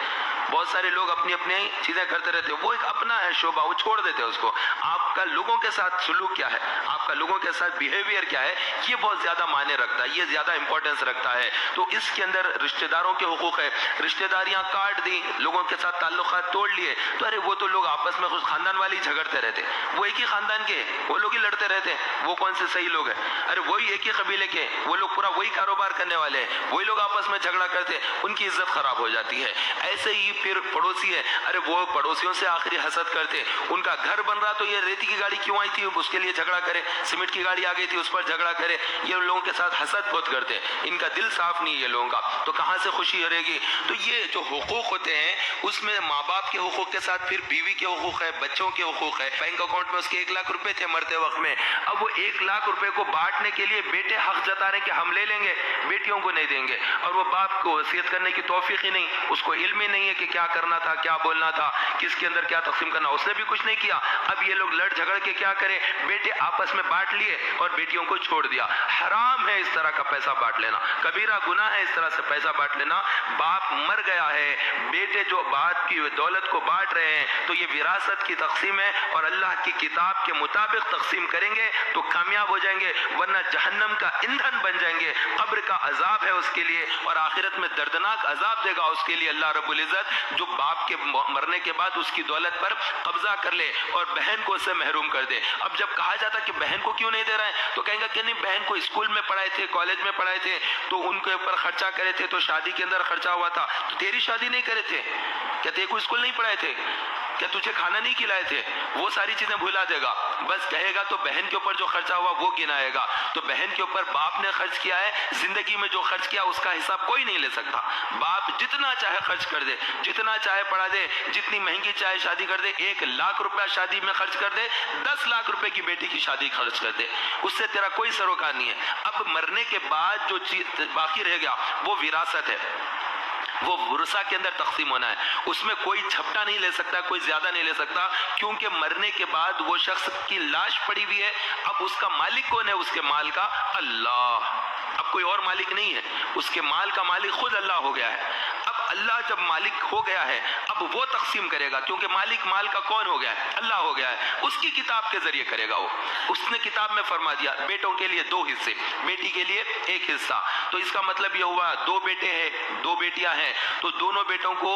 بہت سارے لوگ اپنی اپنی چیزیں کرتے رہتے ہیں، وہ ایک اپنا ہے شعبہ، وہ چھوڑ دیتے ہیں اس کو. آپ کا لوگوں کے ساتھ سلوک کیا ہے، آپ کا لوگوں کے ساتھ بیہیویئر کیا ہے، یہ بہت زیادہ معنی رکھتا ہے، یہ زیادہ امپورٹنس رکھتا ہے. تو اس کے اندر رشتہ داروں کے حقوق ہے. رشتہ داریاں کاٹ دی، لوگوں کے ساتھ تعلقات توڑ لیے، تو ارے وہ تو لوگ آپس میں خود خاندان والے جھگڑتے رہتے، وہ ایک ہی خاندان کے، وہ لوگ ہی لڑتے رہتے ہیں، وہ کون سے صحیح لوگ ہیں؟ ارے وہی ایک ہی قبیلے کے، وہ لوگ پورا وہی کاروبار کرنے والے ہیں، وہی لوگ آپس میں جھگڑا کرتے ہیں، ان کی عزت خراب ہو جاتی ہے. ایسے ہی پھر پڑوسی ہے، ارے وہ پڑوسیوں سے آخری حسد کرتے، ان کا گھر بن رہا تو یہ ریتی کی گاڑی کیوں آئی تھی اس کے لیے جھگڑا کرے، سیمنٹ کی گاڑی آ گئی تھی اس پر جھگڑا کرے. یہ لوگوں کے ساتھ حسد بہت کرتے، ان کا دل صاف نہیں ہے یہ لوگوں کا، تو کہاں سے خوشی رہے گی؟ تو یہ جو حقوق ہوتے ہیں اس میں ماں باپ کے حقوق کے ساتھ پھر بیوی کے حقوق ہے، بچوں کے حقوق ہے. بینک اکاؤنٹ میں اس کے 1 لاکھ روپے تھے مرتے وقت میں، اب وہ 1 لاکھ روپے کو بانٹنے کے لیے بیٹے حق جتا رہے کہ ہم لے لیں گے، بیٹیوں کو نہیں دیں گے. اور وہ باپ کو وصیت کرنے کی توفیق ہی نہیں، اس کو علم ہی نہیں ہے کہ کیا کرنا تھا، کیا بولنا تھا، کس کے اندر کیا تقسیم کرنا، اس نے بھی کچھ نہیں کیا. اب یہ لوگ لڑ جھگڑ کے کیا کریں، بیٹے آپس میں بانٹ لیے اور بیٹیوں کو چھوڑ دیا. حرام ہے اس طرح کا پیسہ بانٹ لینا، کبیرہ گناہ ہے اس طرح سے پیسہ بانٹ لینا. باپ مر گیا ہے، بیٹے جو باپ کی دولت کو بانٹ رہے ہیں تو یہ وراثت کی تقسیم ہے، اور اللہ کی کتاب کے مطابق تقسیم کریں گے تو کامیاب ہو جائیں گے، ورنہ جہنم کا ایندھن بن جائیں گے. قبر کا عذاب ہے اس کے لیے، اور آخرت میں دردناک عذاب دے گا اس کے لیے اللہ رب العزت، جو باپ کے مرنے کے بعد اس کی دولت پر قبضہ کر لے اور بہن کو اسے محروم کر دے. اب جب کہا جاتا کہ بہن کو کیوں نہیں دے رہا ہے تو کہیں گا کہ نہیں، بہن کو اسکول میں پڑھائے تھے، کالج میں پڑھائے تھے، تو ان کے اوپر خرچہ کرے تھے، تو شادی کے اندر خرچہ ہوا تھا، تو تیری شادی نہیں کرے تھے کیا؟ تیرے کو اسکول نہیں پڑھائے تھے کیا؟ تجھے کھانا نہیں کھلائے تھے؟ وہ ساری چیزیں بھلا دے گا، بس کہے گا تو بہن کے اوپر جو خرچہ ہوا وہ گنائے گا. تو بہن کے اوپر باپ نے خرچ کیا ہے، زندگی میں جو خرچ کیا اس کا حساب کوئی نہیں لے سکتا. باپ جتنا چاہے خرچ کر دے، جتنا چاہے پڑھا دے، جتنی مہنگی چاہے شادی کر دے، 1 لاکھ روپیہ شادی میں خرچ کر دے، 10 لاکھ روپے کی بیٹی کی شادی خرچ کر دے، اس سے تیرا کوئی سروکار نہیں ہے. اب مرنے کے بعد جو چیز باقی رہ گیا وہ وراثت ہے، وہ ورثہ کے اندر تقسیم ہونا ہے. اس میں کوئی جھپٹا نہیں لے سکتا، کوئی زیادہ نہیں لے سکتا، کیونکہ مرنے کے بعد وہ شخص کی لاش پڑی ہوئی ہے. اب اس کا مالک کون ہے اس کے مال کا؟ اللہ. اب کوئی اور مالک نہیں ہے، اس کے مال کا مالک خود اللہ ہو گیا ہے. اب اللہ جب مالک ہو گیا ہے اب وہ تقسیم کرے گا، کیونکہ مالک مال کا کون ہو گیا ہے؟ اللہ ہو گیا ہے. اس کی کتاب کے ذریعے کرے گا. وہ اس نے کتاب میں فرما دیا بیٹوں کے لیے 2 حصے، بیٹی کے لیے 1 حصہ. تو اس کا مطلب یہ ہوا 2 بیٹے ہیں، 2 بیٹیاں ہیں، تو دونوں بیٹوں کو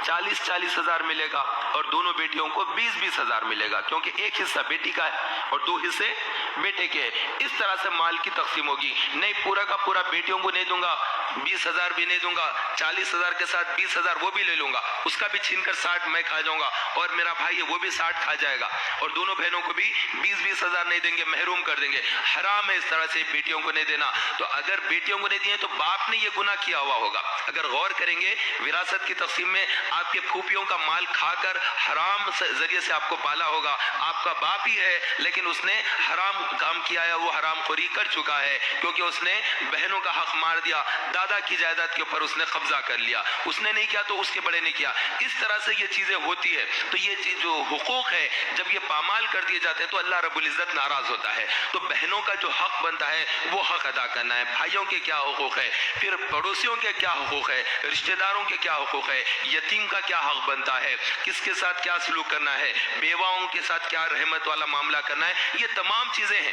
40-40 ہزار ملے گا اور دونوں بیٹیوں کو 20-20 ہزار ملے گا، کیونکہ 1 حصہ بیٹی کا ہے اور 2 حصے بیٹے کے. اس طرح سے مال کی تقسیم ہوگی. نہیں پورا کا پورا بیٹیوں کو نہیں دوں گا، 20 ہزار بھی نہیں دوں گا، 40 ہزار کے ساتھ 20 ہزار وہ بھی لے لوں گا، اس کا بھی چھین کر 60 میں کھا جاؤں گا، اور میرا بھائی ہے وہ بھی 60 کھا جائے گا، اور دونوں بہنوں کو بھی 20-20 ہزار نہیں دیں گے، محروم کر دیں گے. حرام ہے اس طرح سے بیٹیوں کو نہیں دینا. تو اگر بیٹیوں کو نہیں دیے تو باپ نے یہ گناہ کیا ہوا ہوگا. اگر غور کریں گے وراثت کی تقسیم میں، آپ کے پھوپھیوں کا مال کھا کر حرام ذریعے سے آپ کو پالا ہوگا. آپ کا باپ ہی ہے لیکن اس نے حرام کام کیا ہے، وہ حرام خوری کر چکا ہے، کیونکہ اس نے بہنوں کا حق مار دیا، دادا کی جائیداد کے اوپر اس نے قبضہ کر لیا. اس نے نہیں کیا تو اس کے بڑے نے کیا. اس طرح سے یہ چیزیں ہوتی ہے. تو یہ چیز جو حقوق ہے جب یہ پامال کر دیے جاتے ہیں تو اللہ رب العزت ناراض ہوتا ہے. تو بہنوں کا جو حق بنتا ہے وہ حق ادا کرنا ہے. بھائیوں کے کیا حقوق ہے، پھر پڑوسیوں کے کیا حقوق ہے، رشتہ داروں کے کیا حقوق ہے، یتیم کا کیا حق بنتا ہے، کس کے ساتھ کیا سلوک کرنا ہے، بیواؤں کے ساتھ کیا رحمت والا معاملہ کرنا ہے. یہ تمام چیزیں ہیں.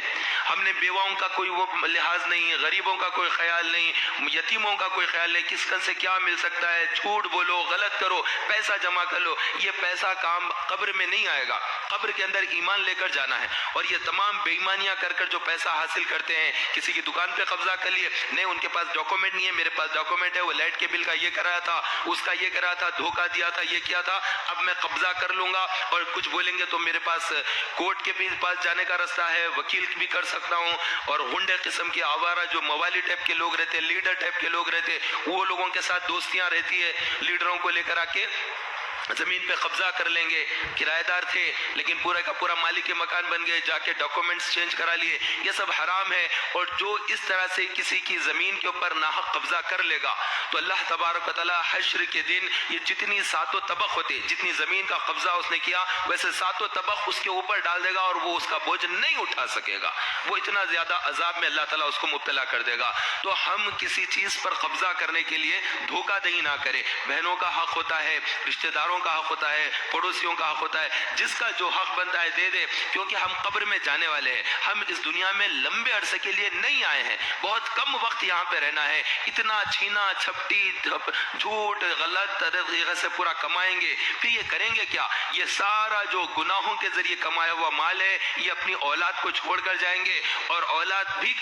ہم نے بیواؤں کا کوئی وہ لحاظ نہیں، غریبوں کا کوئی خیال نہیں، یتیموں کا کوئی خیال نہیں، کس کن سے کیا مل سکتا ہے، جھوٹ بولو، غلط کرو، پیسہ جمع کر لو. یہ پیسہ کام قبر میں نہیں آئے گا. قبر کے اندر ایمان لے کر جانا ہے. اور یہ تمام بے ایمانیاں کر کر جو پیسہ حاصل کرتے ہیں، کسی کی دکان پہ قبضہ کر لیے، نہیں ان کے پاس ڈاکومنٹ نہیں ہے، میرے پاس ڈاکومنٹ ہے، وہ لائٹ کے بل کا یہ کرایا تھا، اس کا یہ کرایا تھا، دھوکہ دیا تھا، یہ کیا تھا، اب میں قبضہ کر لوں گا. اور کچھ بولیں گے تو میرے پاس کورٹ کے بھی پاس جانے کا راستہ ہے، وکیل بھی کر سکتا ہوں. اور غنڈے قسم کے آوارہ جو موالی ٹائپ کے لوگ رہتے، لیڈر ٹائپ کے لوگ رہتے، وہ لوگوں کے ساتھ دوستیاں رہتی ہے، لیڈروں کو لے کر آ کے زمین پہ قبضہ کر لیں گے، کرایہ دار تھے لیکن پورا کا پورا مالک کے مکان بن گئے، جا کے ڈاکومنٹس چینج کرا لیے، یہ سب حرام ہے۔ اور جو اس طرح سے کسی کی زمین کے اوپر ناحق قبضہ کر لے گا تو اللہ تبارک و تعالیٰ حشر کے دن یہ جتنی ساتوں طبق ہوتے، جتنی زمین کا قبضہ اس نے کیا ویسے ساتوں طبق اس کے اوپر ڈال دے گا اور وہ اس کا بوجھ نہیں اٹھا سکے گا، وہ اتنا زیادہ عذاب میں اللہ تعالیٰ اس کو مبتلا کر دے گا۔ تو ہم کسی چیز پر قبضہ کرنے کے لیے دھوکہ دہی نہ کریں۔ بہنوں کا حق ہوتا ہے، رشتہ داروں کا حق ہوتا ہے، پڑوسیوں کا حق ہوتا ہے، جس کا جو حق بنتا ہے دے دے، کیونکہ ہم قبر میں جانے والے ہیں، ہم اس دنیا میں لمبے عرصے کے لیے نہیں آئے ہیں، بہت کم وقت یہاں پہ رہنا ہے۔ اتنا چھینا چھپٹی جھوٹ غلط طریقے سے پورا کمائیں گے، پھر یہ کریں گے کیا؟ یہ سارا جو گناہوں کے ذریعے کمایا ہوا مال ہے یہ اپنی اولاد کو چھوڑ کر جائیں گے، اور اولاد بھی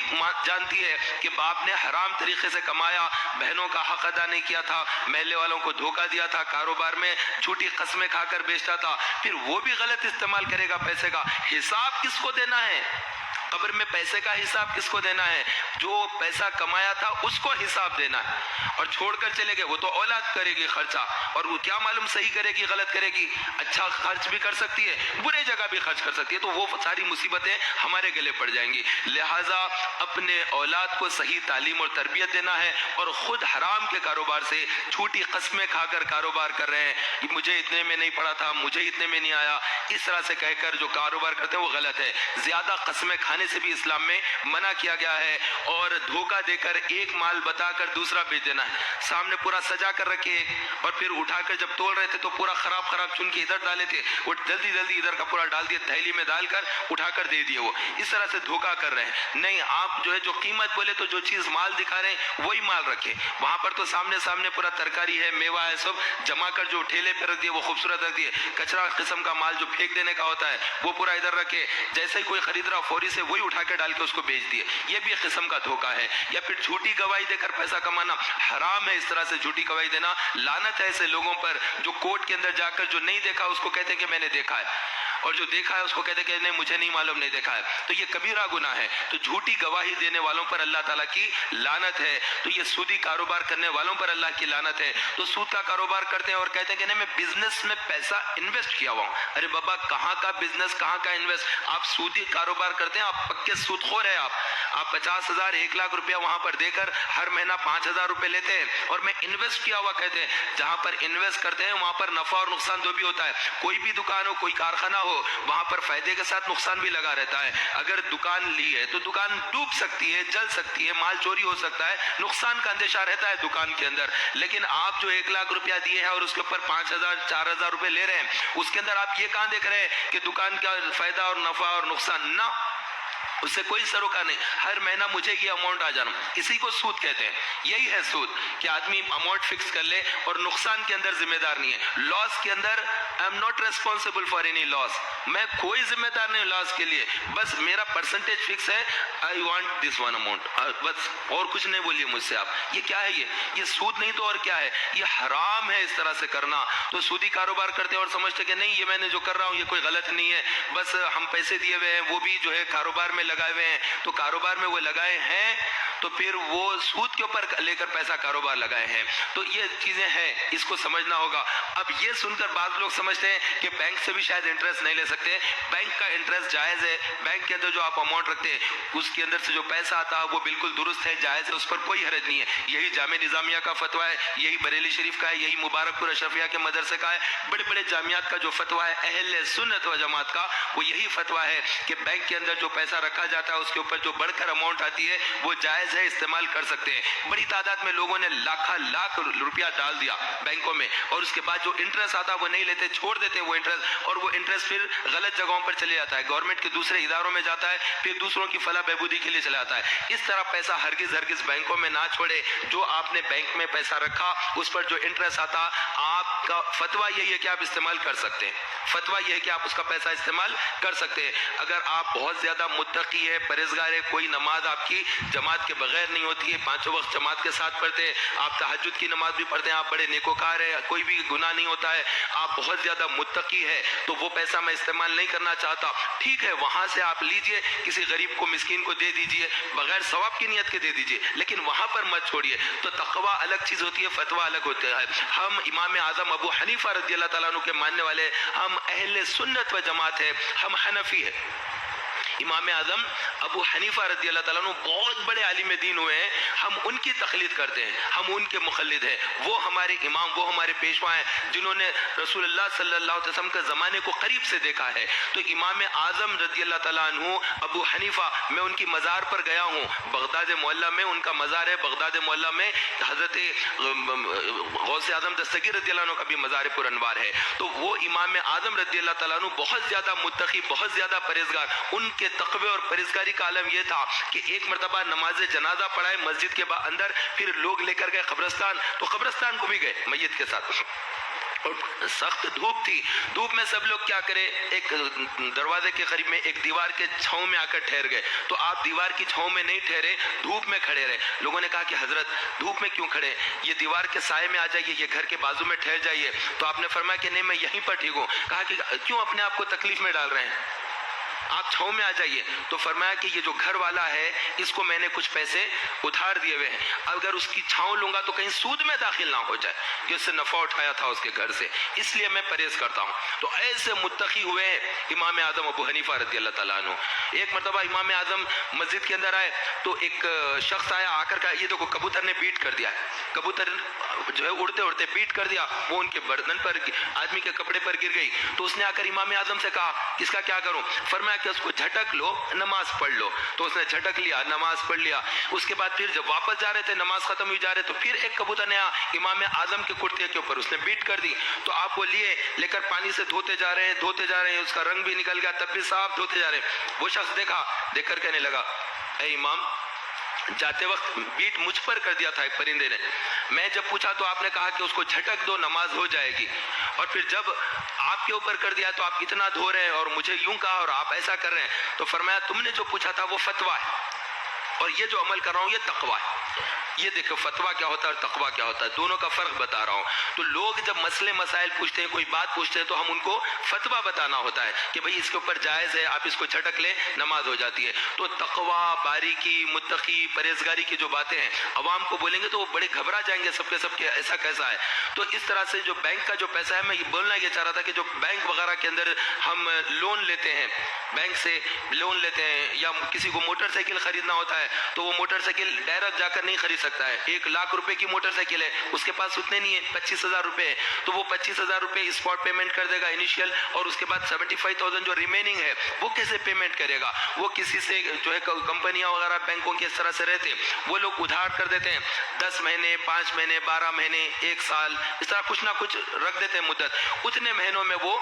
جانتی ہے کہ باپ نے حرام طریقے سے کمایا، بہنوں کا حق ادا نہیں کیا تھا، محلے والوں کو دھوکہ دیا تھا، کاروبار میں جھوٹی قسمیں کھا کر بیچتا تھا، پھر وہ بھی غلط استعمال کرے گا پیسے کا۔ حساب کس کو دینا ہے؟ قبر میں پیسے کا حساب کس کو دینا ہے؟ جو پیسہ کمایا تھا اس کو حساب دینا ہے، اور چھوڑ کر چلے گئے وہ تو اولاد کرے گی خرچہ، اور وہ کیا معلوم صحیح کرے گی غلط کرے گی، اچھا خرچ بھی کر سکتی ہے، برے جگہ بھی خرچ کر سکتی ہے، تو وہ ساری مصیبتیں ہمارے گلے پڑ جائیں گی۔ لہٰذا اپنے اولاد کو صحیح تعلیم اور تربیت دینا ہے، اور خود حرام کے کاروبار سے جھوٹی قسمیں کھا کر کاروبار کر رہے ہیں، مجھے اتنے میں نہیں پڑا تھا، مجھے اتنے میں نہیں آیا، اس طرح سے کہہ کر جو کاروبار کرتے ہیں وہ غلط ہے۔ زیادہ قسمیں کھانے سے بھی اسلام میں منع کیا گیا ہے، اور دھوکہ دے کر ایک مال بتا کر دوسرا بیچ دینا ہے، سامنے پورا سجا کر رکھے اور پھر اٹھا کر جب توڑ رہے تھے تو پورا خراب چن کے ادھر ڈالے تھے، وہ جلدی ادھر کا پورا ڈال دیے، تھیلی میں ڈال کر اٹھا کر دے دیے، وہ اس طرح سے دھوکہ کر رہے ہیں۔ نہیں، آپ جو ہے جو قیمت بولے تو جو چیز مال دکھا رہے ہیں وہی مال رکھے، وہاں پر تو سامنے پورا ترکاری ہے، میوہ ہے، سب جمع کر جو ٹھیلے پہ رکھ دیے وہ خوبصورت رکھ دیے، کچرا قسم کا مال جو پھینک دینے کا ہوتا ہے وہ پورا ادھر رکھے، جیسے ہی کوئی خرید رہا فوری سے وہی اٹھا کے ڈال کے اس کو بیچ دیے، یہ بھی ایک قسم کا دھوکہ ہے۔ یا پھر جھوٹی گواہی دے کر پیسہ کمانا حرام ہے، اس طرح سے جھوٹی گواہی دینا، لعنت ہے ایسے لوگوں پر جو کورٹ کے اندر جا کر جو نہیں دیکھا اس کو کہتے ہیں کہ میں نے دیکھا ہے، اور جو دیکھا ہے اس کو کہتے ہیں کہ نہیں مجھے نہیں معلوم، نہیں دیکھا ہے، تو یہ کبیرہ گناہ ہے۔ تو جھوٹی گواہی دینے والوں پر اللہ تعالیٰ کی لعنت ہے، تو یہ سودی کاروبار کرنے والوں پر اللہ کی لعنت ہے۔ تو سود کا کاروبار کرتے ہیں اور کہتے ہیں کہ نہیں میں بزنس میں پیسہ انویسٹ کیا ہوا ہوں، ارے بابا کہاں کا بزنس، کہاں کا انویسٹ؟ آپ سودی کاروبار کرتے ہیں، آپ پکے سود خور ہیں، آپ 50,000 1,00,000 روپیہ وہاں پر دے کر ہر مہینہ 5,000 روپے لیتے ہیں، اور میں انویسٹ کیا ہوا کہتے ہیں۔ جہاں پر انویسٹ کرتے ہیں وہاں پر نفع اور نقصان دو بھی ہوتا ہے، کوئی بھی دکان ہو، کوئی کارخانہ ہو، وہاں پر فائدے کے ساتھ نقصان بھی لگا رہتا ہے۔ اگر دکان لی ہے تو دکان ڈوب سکتی ہے، جل سکتی ہے، مال چوری ہو سکتا ہے، نقصان کا اندیشہ رہتا ہے دکان کے اندر، لیکن آپ جو 1,00,000 روپیہ دیے ہیں اور اس کے اوپر 5,000 4,000 روپے لے رہے ہیں، اس کے اندر آپ یہ کہاں دیکھ رہے ہیں کہ دکان کا فائدہ اور نفع اور نقصان؟ نہ، اس سے کوئی سروکار نہیں، ہر مہینہ مجھے یہ اماؤنٹ آ جانا، اسی کو سود کہتے ہیں۔ یہی ہے سود کہ آدمی اماؤنٹ فکس کر لے اور نقصان کے اندر ذمہ دار نہیں ہے، لاس کے اندر I am not responsible for any loss, میں کوئی ذمہ دار نہیں لاس کے لیے، بس میرا پرسنٹیج فکس ہے، I want this one amount, بس، اور کچھ نہیں بولیے مجھ سے آپ۔ یہ کیا ہے؟ یہ سود نہیں تو اور کیا ہے؟ یہ حرام ہے اس طرح سے کرنا۔ تو سودی کاروبار کرتے ہیں اور سمجھتے کہ نہیں یہ میں نے جو کر رہا ہوں یہ کوئی غلط نہیں ہے، بس ہم پیسے دیے ہوئے ہیں، وہ بھی جو ہے کاروبار میں لگائے ہوئے ہیں، تو کاروبار میں وہ لگائے ہیں تو پھر وہ سود کے اوپر لے کر پیسہ کاروبار لگائے ہیں، تو یہ چیزیں ہیں، اس کو سمجھنا ہوگا۔ اب یہ سن کر بعض لوگ سمجھتے ہیں کہ بینک سے بھی شاید انٹرسٹ نہیں لے سکتے، بینک کا انٹرسٹ جائز ہے، بینک کے اندر جو آپ اماؤنٹ رکھتے ہیں اس کے اندر سے جو پیسہ آتا ہے وہ بالکل درست ہے، جائز ہے، اس پر کوئی حرج نہیں ہے۔ یہی جامعہ نظامیہ کا فتویٰ ہے، یہی بریلی شریف کا ہے، یہی مبارک پور اشرفیہ کے مدرسے کا ہے، بڑے بڑے جامعات کا جو فتویٰ ہے اہل سنت و جماعت کا، وہ یہی فتویٰ ہے کہ بینک کے اندر جو پیسہ رکھا جاتا ہے اس کے اوپر جو بڑھ کر اماؤنٹ آتی ہے وہ جائز ہے، استعمال کر سکتے ہیں۔ بڑی تعداد میں لوگوں نے لاکھ روپیہ ڈال دیا بینکوں میں، اور اس کے بعد جو انٹرسٹ آتا وہ نہیں لیتے، چھوڑ دیتے وہ انٹرسٹ، اور وہ انٹرسٹ پھر غلط جگہوں پر چلے جاتا ہے، گورنمنٹ کے دوسرے اداروں میں جاتا ہے، پھر دوسروں کی فلاح بہبودی کے لیے چلا جاتا ہے۔ اس طرح پیسہ ہرگز بینکوں میں نہ چھوڑے، جو آپ نے بینک میں پیسہ رکھا اس پر جو انٹرسٹ آتا، آپ کا فتویٰ یہی ہے کہ آپ استعمال کر سکتے ہیں، فتویٰ یہ ہے کہ آپ اس کا پیسہ استعمال کر سکتے ہیں۔ اگر آپ بہت زیادہ متقی متقی ہے, پرہیزگار ہے, کوئی نماز آپ کی جماعت کے بغیر نہیں ہوتی ہے, پانچوں وقت جماعت کے ساتھ پڑھتے ہیں, آپ تہجد کی نماز بھی پڑھتے ہیں, آپ بڑے نیکوکار ہیں, کوئی بھی گناہ نہیں ہوتا ہے, آپ بہت زیادہ متقی ہے, تو وہ پیسہ میں استعمال نہیں کرنا چاہتا, ٹھیک ہے وہاں سے آپ لیجئے, کسی غریب کو مسکین کو دے دیجئے, بغیر ثواب کی نیت کے دے دیجئے, لیکن وہاں پر مت چھوڑیے. تو تقوی الگ چیز ہوتی ہے, فتویٰ الگ ہوتا ہے. ہم امام اعظم ابو حنیفہ رضی اللہ تعالیٰ عنہ کے ماننے والے, ہم اہل سنت و جماعت ہے, ہم حنفی ہے. امام اعظم ابو حنیفہ رضی اللہ تعالیٰ عنہ بہت بڑے عالم دین ہوئے ہیں, ہم ان کی تقلید کرتے ہیں, ہم ان کے مقلد ہیں. وہ ہمارے امام, وہ ہمارے پیشوا ہیں جنہوں نے رسول اللہ صلی اللہ علیہ وسلم کے زمانے کو قریب سے دیکھا ہے. تو امام اعظم رضی اللہ تعالیٰ عنہ ابو حنیفہ, میں ان کی مزار پر گیا ہوں, بغداد معلیٰ میں ان کا مزار ہے. بغداد معلیٰ میں حضرت غوث اعظم دستگیر رضی اللہ عنہ کا بھی مزار پر انوار ہے. تو وہ امام اعظم رضی اللہ تعالیٰ عنہ بہت زیادہ متقی, بہت زیادہ پرہیزگار. ان کے تقوی اور پرہیزگاری کا عالم یہ تھا کہ ایک مرتبہ نماز جنازہ پڑھائے مسجد کے اندر, پھر لوگ لے کر گئے قبرستان, تو قبرستان کو بھی گئے میت کے ساتھ, اور سخت دھوپ تھی. دھوپ میں سب لوگ کیا کرے, ایک دروازے کے قریب میں ایک دیوار کے چھاؤں میں آ کر ٹھہر گئے. تو آپ دیوار کی چھاؤں میں نہیں ٹھہرے, دھوپ میں کھڑے رہے. لوگوں نے کہا کہ حضرت دھوپ میں کیوں کھڑے, یہ دیوار کے سائے میں آ جائیے, یہ گھر کے بازو میں ٹھہر جائیے. تو آپ نے فرمایا کہ نہیں میں یہیں پر ٹھیک ہوں. کہا کہ کیوں اپنے آپ کو تکلیف میں ڈال رہے ہیں, آپ چھاؤں میں آ جائیے. تو فرمایا کہ یہ جو گھر والا ہے اس کو میں نے کچھ پیسے ادھار دیے ہوئے ہیں, اگر اس کی چھاؤں لوں گا تو کہیں سود میں داخل نہ ہو جائے, کہ اس سے نفع اٹھایا تھا اس کے گھر سے, اس لیے میں پرہیز کرتا ہوں. تو ایسے متقی ہوئے امام اعظم ابو حنیفہ رضی اللہ تعالیٰ عنہ. ایک مرتبہ امام اعظم مسجد کے اندر آئے, تو ایک شخص آیا, آ کر کہا یہ دیکھو کبوتر نے بیٹ کر دیا ہے, کبوتر جو ہے اڑتے اڑتے بیٹ کر دیا, وہ ان کے برتن پر, آدمی کے کپڑے پر گر گئی. تو اس نے آ کر امام اعظم سے کہا اس کا کیا کروں. فرمایا کہ اس کو جھٹک لو, نماز پڑھ لو. تو اس نے جھٹک لیا, نماز پڑھ لیا. اس کے بعد پھر جب واپس جا رہے تھے, نماز ختم ہوئی جا رہے, تو پھر ایک کبوتر نے امام اعظم کے کرتے کے اوپر اس نے بیٹ کر دی. تو آپ وہ لے کر پانی سے دھوتے جا رہے ہیں, اس کا رنگ بھی نکل گیا, تب بھی صاف دھوتے جا رہے ہیں. وہ شخص دیکھ کر کہنے لگا اے امام, جاتے وقت بیٹ مجھ پر کر دیا تھا ایک پرندے نے, میں جب پوچھا تو آپ نے کہا کہ اس کو جھٹک دو, نماز ہو جائے گی, اور پھر جب آپ کے اوپر کر دیا تو آپ اتنا دھو رہے ہیں اور مجھے یوں کہا اور آپ ایسا کر رہے ہیں. تو فرمایا تم نے جو پوچھا تھا وہ فتویٰ ہے, اور یہ جو عمل کر رہا ہوں یہ تقویٰ ہے. یہ دیکھو فتویٰ کیا ہوتا ہے اور تقویٰ کیا ہوتا ہے, دونوں کا فرق بتا رہا ہوں. تو لوگ جب مسئلے مسائل پوچھتے ہیں, کوئی بات پوچھتے ہیں, تو ہم ان کو فتویٰ بتانا ہوتا ہے کہ بھئی اس کے اوپر جائز ہے, آپ اس کو جھٹک لیں, نماز ہو جاتی ہے. تو تقویٰ, باریکی, متقی, پرہیزگاری کی جو باتیں ہیں عوام کو بولیں گے تو وہ بڑے گھبرا جائیں گے سب کے ایسا کیسا ہے. تو اس طرح سے جو بینک کا جو پیسہ ہے, میں یہ بولنا یہ چاہ رہا تھا کہ جو بینک وغیرہ کے اندر ہم لون لیتے ہیں, بینک سے لون لیتے ہیں, یا کسی کو موٹر سائیکل خریدنا ہوتا ہے تو وہ موٹر سائیکل ڈائریکٹ جا کر نہیں خرید سکتا ہے. 1 لاکھ روپے کی موٹر سائیکل ہے, اس کے پاس اتنے نہیں ہے, 25,000 روپے ہے, تو وہ 25,000 روپے اسپاٹ پیمنٹ کر دے گا انیشیل, اور اس کے بعد 75,000 جو ریمیننگ ہے وہ کیسے پیمنٹ کرے گا. وہ کسی سے جو ہے کمپنیاں وغیرہ بینکوں کے اس طرح سے رہتے, وہ لوگ ادھار کر دیتے ہیں 10 مہینے, 5 مہینے, 12 مہینے, 1 سال, اس طرح کچھ نہ کچھ رکھ دیتے ہیں مدت. اتنے مہینوں میں وہ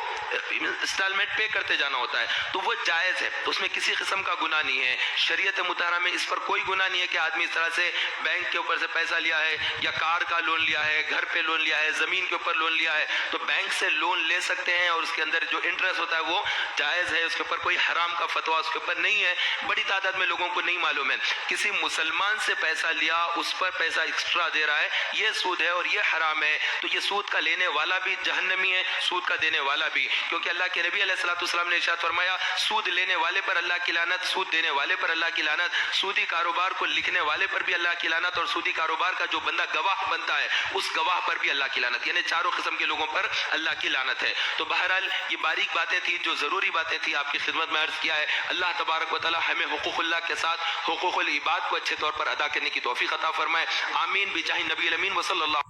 انسٹالمنٹ پے کرتے جانا ہوتا ہے. تو وہ جائز ہے, اس میں کسی قسم کا گناہ نہیں ہے. شریعت مطہرہ میں اس پر کوئی گناہ نہیں ہے کہ آدمی اس طرح سے بینک کے اوپر سے پیسہ لیا ہے, یا کار کا لون لیا ہے, گھر پہ لون لیا ہے, زمین کے اوپر لون لیا ہے, تو بینک سے لون لے سکتے ہیں, اور اس کے اندر جو انٹرسٹ ہوتا ہے وہ جائز ہے, اس کے اوپر کوئی حرام کا فتویٰ اس کے اوپر نہیں ہے. بڑی تعداد میں لوگوں کو نہیں معلوم ہے. کسی مسلمان سے پیسہ لیا, اس پر پیسہ ایکسٹرا دے رہا ہے, یہ سود ہے اور یہ حرام ہے. تو یہ سود کا لینے والا بھی جہنمی ہے, سود کا دینے والا بھی, کیونکہ اللہ کے نبی علیہ الصلوۃ والسلام نے ارشاد فرمایا سود لینے والے پر اللہ کی لعنت, سود دینے والے پر اللہ کی لعنت, سودی کاروبار کو لکھنے والے پر بھی اللہ کی لعنت, اور سودی کاروبار کا جو بندہ گواہ بنتا ہے اس گواہ پر بھی اللہ کی لعنت. یعنی چاروں قسم کے لوگوں پر اللہ کی لعنت ہے. تو بہرحال یہ باریک باتیں تھی, جو ضروری باتیں تھی, آپ کی خدمت میں عرض کیا ہے. اللہ تبارک و تعالی ہمیں حقوق اللہ کے ساتھ حقوق العباد کو اچھے طور پر ادا کرنے کی توفیق عطا فرمائے. آمین بجاہ نبی الامین و صلی اللہ